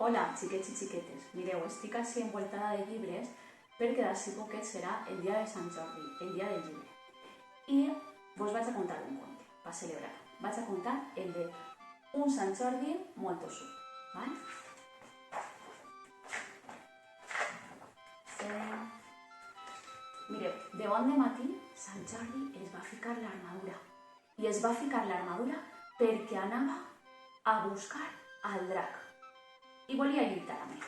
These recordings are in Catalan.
Hola, xiquets i xiquetes. Mireu, estic així envoltada de llibres perquè d'ací poquet serà el dia de Sant Jordi, el dia del llibre. I vos vaig a contar un conte, per celebrar. Vaig a contar el de un Sant Jordi molt tossut, val? Mireu, de bon matí, Sant Jordi es va ficar l'armadura. I es va ficar l'armadura perquè anava a buscar al drac. I volia lluitar amb ell.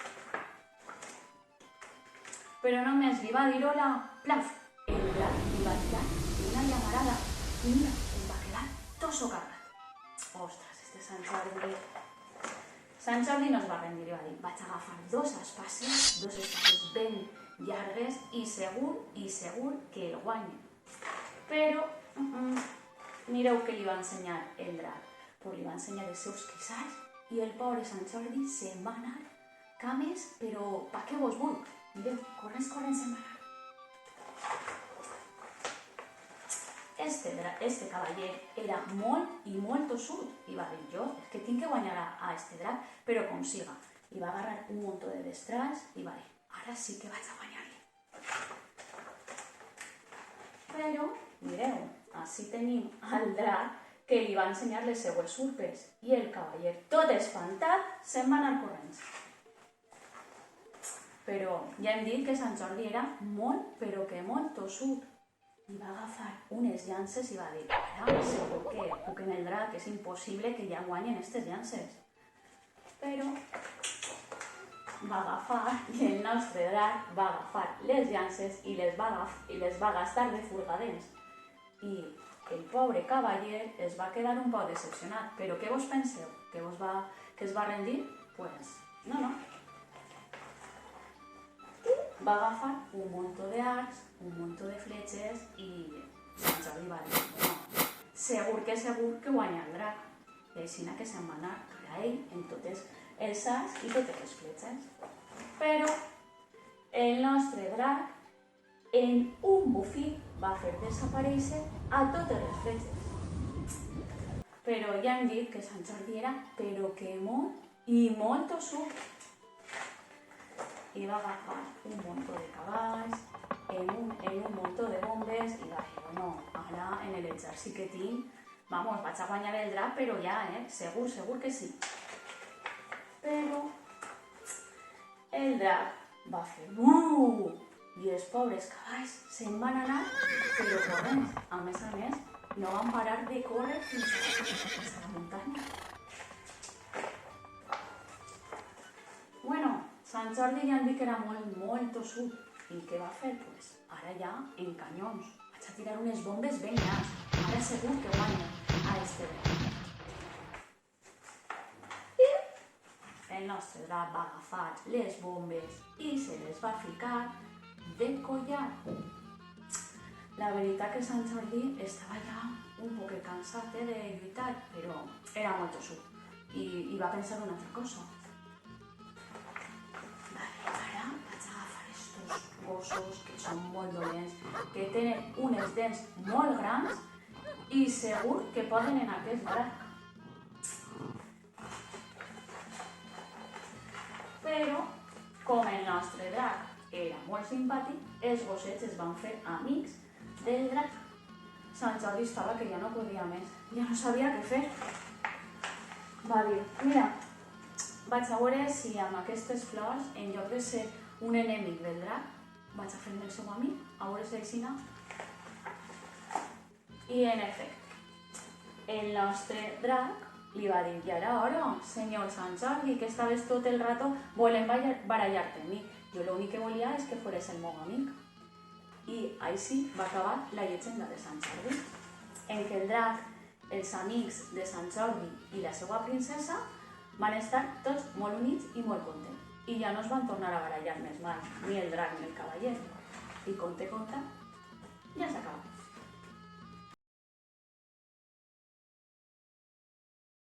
Però només li va dir hola, plaf, el drac li va tirar una llamarada i mira, es va quedar tot socarrat. Ostres, este Sant Jordi... Sant Jordi no es va rendir i va dir, vaig agafar dos espases ben llargues i segur que el guanyo. Però mireu què li va ensenyar el drac. Pues li va ensenyar els seus quissars i el pobre Sant Jordi se'n va anar cames, però pa què vos vull? Mireu, corrents se'n va anar. Este cavaller era molt i molt tossut i va dir, jo és que tinc que guanyar a este drac, però com siga. I va agarrar un muntó de destrals i va dir, ara sí que vaig a guanyar-li. Però, mireu, així tenim el drac que li va ensenyar les seues urpes i el cavaller, tot espantat, se'n va anar corrents. Però ja hem dit que Sant Jordi era molt, però que molt tossut. I va agafar unes llances i va dir, ara segur que puc en el drac, és impossible que ja guanyen aquestes llances. Però va agafar, i el nostre drac va agafar les llances i les va gastar de furgadents. I el pobre cavaller es va quedar un poc decepcionat. Però què vos penseu? Que es va rendir? Pues no. Va agafar un muntó d'arcs, un muntó de fletxes i Sant Jordi va dir, no, segur que guanya el drac. I així que se'n va anar a ell en tots els arcs i totes les fletxes. Però el nostre drac en un bufí va fer desaparèixer a totes les fletxes. Però ja hem dit que Sant Jordi era però que molt i molt tossut. I va agafar un muntó de cavalls, en un muntó de bombes i va dir, bueno, ara en l'exèrcit que tinc, vamos, vaig a guanyar el drac, però ja, segur que sí. Però el drac va fer buh! I els pobres cavalls se'n van anar, però corrents. A més, no van parar de córrer fins a la muntanya. Bueno, Sant Jordi ja em dic que era molt tossut. I què va fer? Pues ara ja en canyons. Vaig a tirar unes bombes ben grans. Ara segur que guanya a este drac. I el nostre drac va agafar les bombes i se les va ficar de collar. La veritat que Sant Jordi estava ja un poc cansat de lluitar, però era molt tossut. I va pensar una altra cosa. Ara vaig agafar estos gossos que són molt dolents, que tenen unes dents molt grans i segur que poden en aquest drac. Però, com el nostre drac era molt simpàtic, els gossets es van fer amics del drac. Sant Jordi estava que ja no podia més, ja no sabia què fer. Va dir, mira, vaig a veure si amb aquestes flors, en lloc de ser un enemic del drac, vaig a fer-me el seu amic, a veure si així no. I en efecte, el nostre drac li va dir, i ara, senyor Sant Jordi, que estaves tot el rato volent barallar-te amb mi. Jo l'únic que volia és que fores el meu amic. I així va acabar la llegenda de Sant Jordi, en què el drac, els amics de Sant Jordi i la seva princesa van estar tots molt units i molt contents. I ja no es van tornar a barallar més mai, ni el drac ni el cavaller. I conte, ja s'acaba.